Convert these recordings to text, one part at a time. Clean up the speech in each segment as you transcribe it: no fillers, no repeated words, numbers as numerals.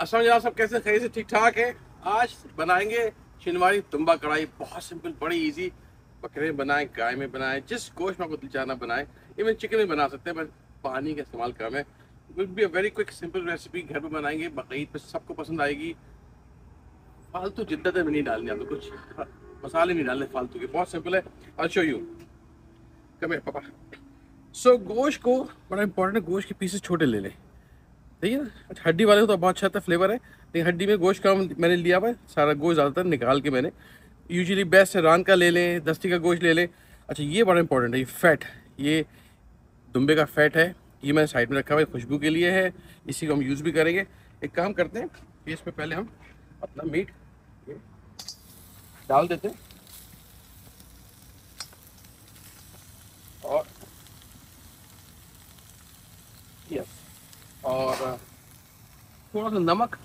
असम जनाब सब कैसे खैर से ठीक ठाक है। आज बनाएंगे शिनवारी तुम्बा कढ़ाई। बहुत सिंपल, बड़ी इजी। बकरे में बनाएं, गाय में बनाएं, जिस गोश्त में आपको दिल चाहना बनाएं। इवन चिकन में बना सकते हैं, बस पानी का इस्तेमाल कम है। Will be a very quick simple recipe. घर में बनाएंगे, बकरीद पे सबको पसंद आएगी। फालतू जिद्दतें भी नहीं डालनी, आपको कुछ मसाले नहीं डालने फालतू के। बहुत सिंपल है। I show you. Come here पापा। सो गोश्त को बड़ा इंपॉर्टेंट है, गोश्त के पीसेस छोटे ले लें। ठीक है ना। अच्छा, हड्डी वाले को तो बहुत अच्छा फ्लेवर है, लेकिन हड्डी में गोश्त कम मैंने लिया हुआ है। सारा गोश्त ज़्यादातर निकाल के मैंने, यूजुअली बेस्ट है रान का ले लें, दस्ती का गोश्त ले लें। अच्छा, ये बड़ा इंपॉर्टेंट है, ये फैट, ये दुम्बे का फैट है। ये मैंने साइड में रखा हुआ है, खुशबू के लिए है। इसी को हम यूज़ भी करेंगे। एक काम करते हैं कि इस पर पहले हम अपना मीट ये डाल देते हैं और यस, और थोड़ा सा नमक,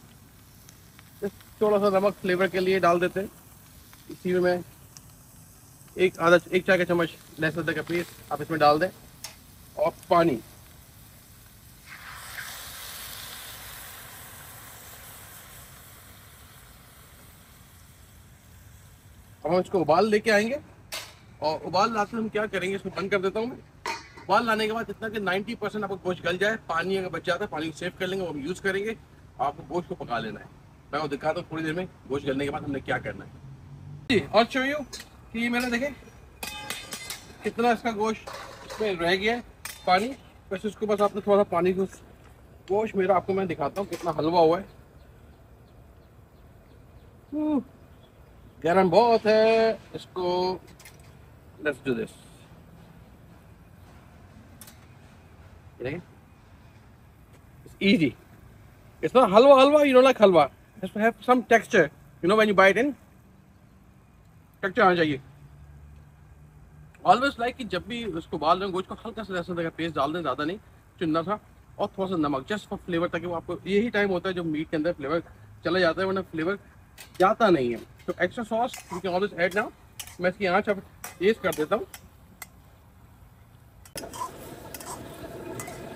थोड़ा सा नमक फ्लेवर के लिए डाल देते हैं। इसी में मैं एक चाय का चम्मच लहसुन अदरक का पेस्ट आप इसमें डाल दें, और पानी। अब हम इसको उबाल लेके आएंगे, और उबाल लाते हम क्या करेंगे, इसको बंद कर देता हूँ मैं। उबाल लाने के बाद इतना कि 90% आपको गोश्त गल जाए। पानी अगर बच जाता है, पानी को सेव कर लेंगे, वो हम यूज़ करेंगे। आपको गोश्त को पका लेना है। मैं वो दिखाता हूँ थोड़ी देर में गोश्त गलने के बाद हमने क्या करना है जी। और शो यू कि ये मैंने देखे कितना इसका गोश्त इसमें रह गया है पानी। बस इसको बस आपने थोड़ा सा पानी को, गोश्त मेरा आपको मैं दिखाता हूँ कितना हलवा हुआ है। गर्म बहुत है इसको। Let's do this. देखिए, easy. It's not halwa halwa. You don't like halwa. It has to have some texture. You know when you bite in, texture आना चाहिए। Always like कि जब भी उसको उबाल रहे हो गोश्त को, हल्का सा लहसुन का पेस्ट डाल दें, ज़्यादा नहीं, चुनना था। और थोड़ा सा नमक, जस्ट फॉर फ्लेवर, ताकि वो आपको, यही टाइम होता है जो मीट के अंदर फ्लेवर चला जाता है, वरना फ्लेवर जाता नहीं है। तो extra sauce you can always add now. मैं इसकी आँच अब तेज कर देता हूँ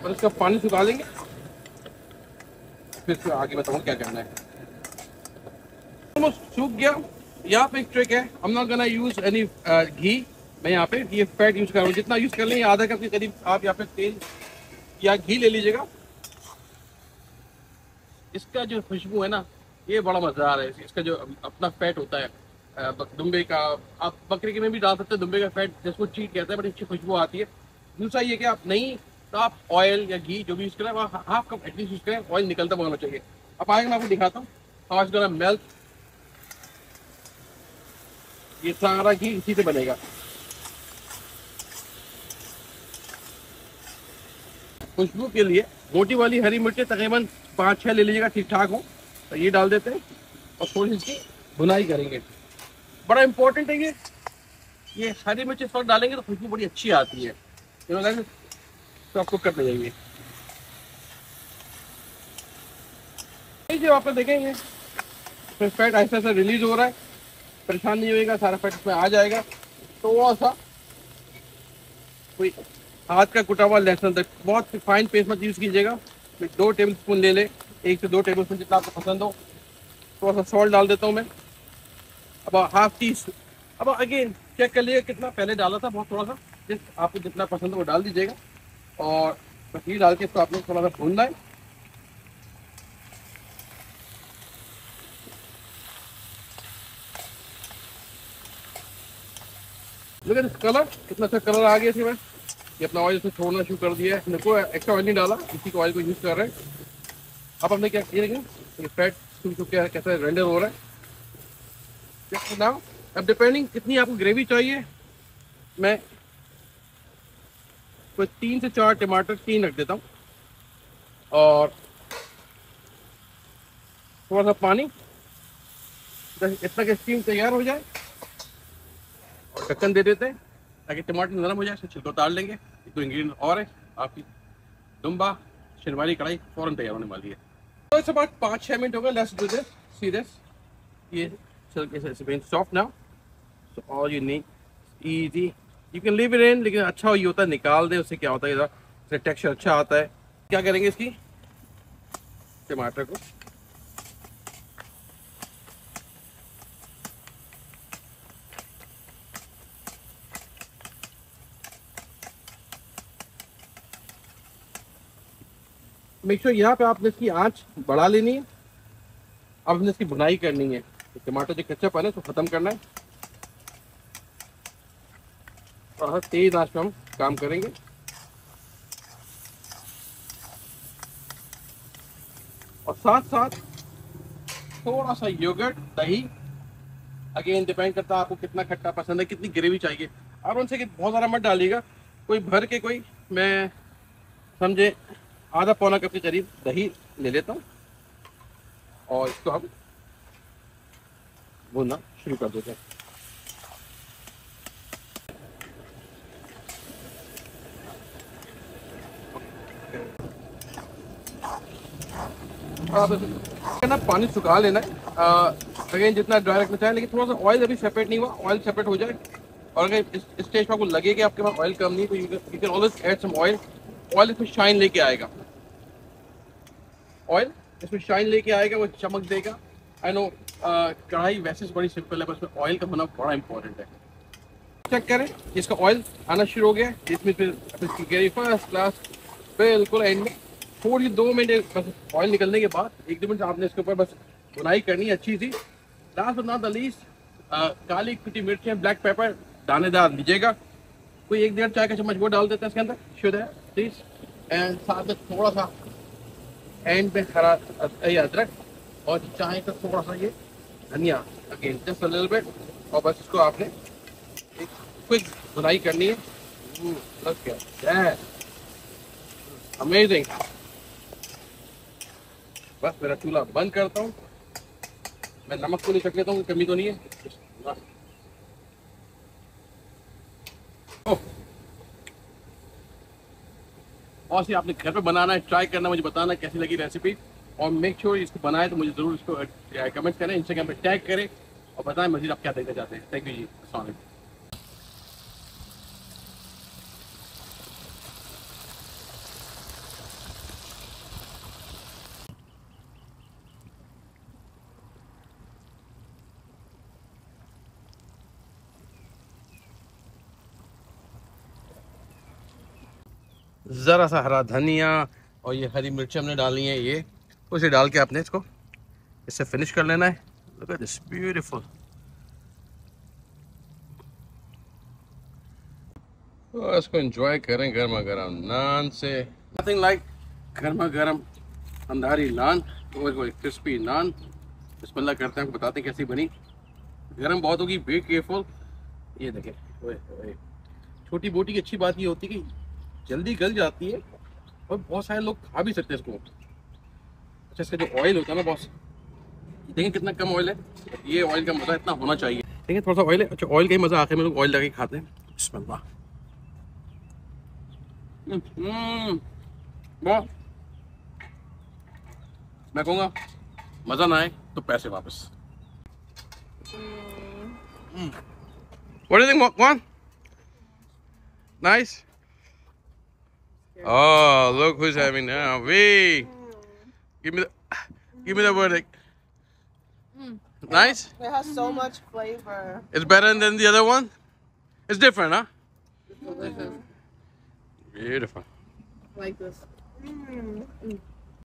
और इसका पानी सुखा लेंगे, फिर इसको आगे बताऊँ क्या करना है। ऑलमोस्ट सूख गया। यहाँ पे एक ट्रिक है, I am not gonna use any ghee. मैं यहाँ पे ये फैट यूज कर रहा हूँ। जितना यूज कर लेंगे, आधा कप के करीब आप यहाँ पे तेल या घी ले लीजिएगा। इसका जो खुशबू है ना, ये बड़ा मजेदार है। इसका जो अपना फैट होता है दुम्बे का, आप बकरे के में भी डाल सकते हैं दुम्बे का फैट, जिसको चीट कहते हैं, बड़ी अच्छी खुशबू आती है। दूसरा ये कि आप नहीं तो आप ऑयल या घी जो भी यूज करें, वहाँ हाफ कप एटलीस्ट यूज करें। ऑयल निकलता होना चाहिए। अब आगे मैं आपको दिखाता हूँ हाउ इट्स गोना मेल्ट। ये सारा घी इसी से बनेगा। खुशबू के लिए मोटी वाली हरी मिर्चें तकरीबन 5-6 ले लीजिएगा, ठीक ठाक हो। तो ये डाल देते हैं और थोड़ी सी इसकी भुनाई करेंगे। बड़ा इंपॉर्टेंट है ये हरी मिर्चें इस वक्त डालेंगे तो खुशबू बड़ी अच्छी आती है। तो आपको कर ले जाएंगे। जो आप देखेंगे फैट ऐसा ऐसा रिलीज हो रहा है, परेशान नहीं होएगा, सारा फैट इसमें आ जाएगा। तो सा कोई हाथ का कुटा हुआ लहसुन तक, बहुत फाइन पेस्ट मत यूज़ कीजिएगा। 2 टेबल स्पून ले ले, 1 से 2 टेबल स्पून जितना आपको पसंद हो। थोड़ा सा सॉल्ट डाल देता हूँ मैं, अब हाफ टी। अब अगेन चेक कर लीजिए कितना पहले डाला था, बहुत थोड़ा सा, आपको जितना पसंद हो वो डाल दीजिएगा। और बस ये डाल के इसको आपने थोड़ा सा भूनना है। लेकिन कलर कितना अच्छा कलर आ गया इसमें। ये अपना ऑयल से छोड़ना शुरू कर दिया है, इसमें कोई एक्स्ट्रा ऑयल नहीं डाला, इसी को ऑयल को यूज़ कर रहे हैं। अब हमने क्या किया, लेकिन ये फैट क्या कैसा रेंडर हो रहा है ना। अब डिपेंडिंग कितनी आपको ग्रेवी चाहिए, मैं कोई 3 से 4 टमाटर 3 रख देता हूँ, और थोड़ा सा पानी, इतना कि स्टीम तैयार हो जाए, और ढक्कन दे देते हैं ताकि टमाटर नरम हो जाए। इसको छिलका उतार लेंगे। 1-2 इंग्रेडिएंट और है, आपकी दुम्बा शिनवारी कढ़ाई फ़ौरन तैयार होने वाली है। तो इस बात 5-6 मिनट हो गए। Let's do this, see this. ये छिलके से bean soft now, so all you need easy. You can leave it in, लेकिन अच्छा ये होता है निकाल दें, उससे क्या होता है इसका टेक्सचर अच्छा आता है। क्या करेंगे, इसकी टमाटर को मेक श्योर यहाँ पे आपने इसकी आंच बढ़ा लेनी है। अब हमने इसकी भुनाई करनी है। टमाटर जो कच्चापन है उसको खत्म करना है और तेज आंच पे हम काम करेंगे। और साथ साथ थोड़ा सा योगर्ट, दही, अगेन डिपेंड करता है आपको कितना खट्टा पसंद है, कितनी ग्रेवी चाहिए। और उनसे कि बहुत ज़्यादा मत डालिएगा, कोई भर के, कोई मैं समझे आधा पौना कप के करीब दही ले लेता हूँ और इसको हम भूनना शुरू कर देते हैं। ना पानी सुखा लेना है, अगेन जितना ड्राई रखना चाहे, लेकिन थोड़ा सा ऑयल अभी सेपरेट नहीं हुआ, ऑयल सेपरेट हो जाए। और अगर इस स्टेज पर आपको लगे कि आपके पास ऑयल कम नहीं, तो you can always add some oil. Oil इसमें शाइन लेके आएगा, ऑयल इसमें शाइन लेके आएगा, वो चमक देगा। आई नो कढ़ाई वैसे बड़ी सिंपल है, बस ऑयल का होना बड़ा इंपॉर्टेंट है। चेक करें इसका ऑयल आना शुरू हो गया, इसमें फिर फर्स्ट क्लास बिल्कुल एंड में थोड़ी 2 मिनट बस ऑयल निकलने के बाद 1-2 मिनट आपने इसके ऊपर बस बुनाई करनी है अच्छी सी। Last but not the least, काली कुटी मिर्चें, ब्लैक पेपर दानेदार लीजिएगा, कोई 1-1.5 चाय का चम्मच वो डाल देते हैं इसके अंदर, शुद्ध है प्लीज। एंड साथ में थोड़ा सा एंड में हरा अदरक और चाय का थोड़ा सा ये धनिया, again just a little bit. और बस इसको आपने एक क्विक बुनाई करनी है। अमेजिंग। बस मेरा चूल्हा बंद करता हूँ, मैं नमक तो नहीं चख लेता हूँ, कमी तो नहीं है। और सी आपने घर पे बनाना है, ट्राई करना, मुझे बताना कैसी लगी रेसिपी। और मेक श्योर इसको बनाए तो मुझे ज़रूर इसको कमेंट करें, इंस्टाग्राम पे टैग करें और बताएं मज़ीद आप क्या देखना चाहते हैं। थैंक यू जी, अस्सलाम वालेकुम। ज़रा सा हरा धनिया और ये हरी मिर्ची हमने डाली है, ये उसे डाल के आपने इसको इससे फिनिश कर लेना है। Look at this beautiful. तो इसको एंजॉय करें गर्मा गर्म नान से। नथिंग लाइक गर्मा गर्म अंधारी नान, क्रिस्पी नान। बिस्मिल्लाह करते हैं, आपको बताते हैं कैसी बनी। गर्म बहुत होगी, बी केयरफुल। ये देखें, छोटी बोटी की अच्छी बात ये होती है कि जल्दी गल जाती है और बहुत सारे लोग खा भी सकते हैं इसको। अच्छा, इसका जो ऑयल होता है ना बॉस, देखिए कितना कम ऑयल है, ये ऑयल का मज़ा इतना होना चाहिए। देखिए थोड़ा सा ऑयल है, अच्छा ऑयल का ही मज़ा आखिर में लोग ऑयल लगा के खाते हैं। बिस्मिल्लाह। बहुत, मैं कहूँगा मज़ा ना आए तो पैसे वापस। What do you think, Juan? Nice? Oh, look who's having now. We. Give me the verdict. Nice? It has so much flavor. It's better than the other one? It's different, huh? Beautiful. Like this.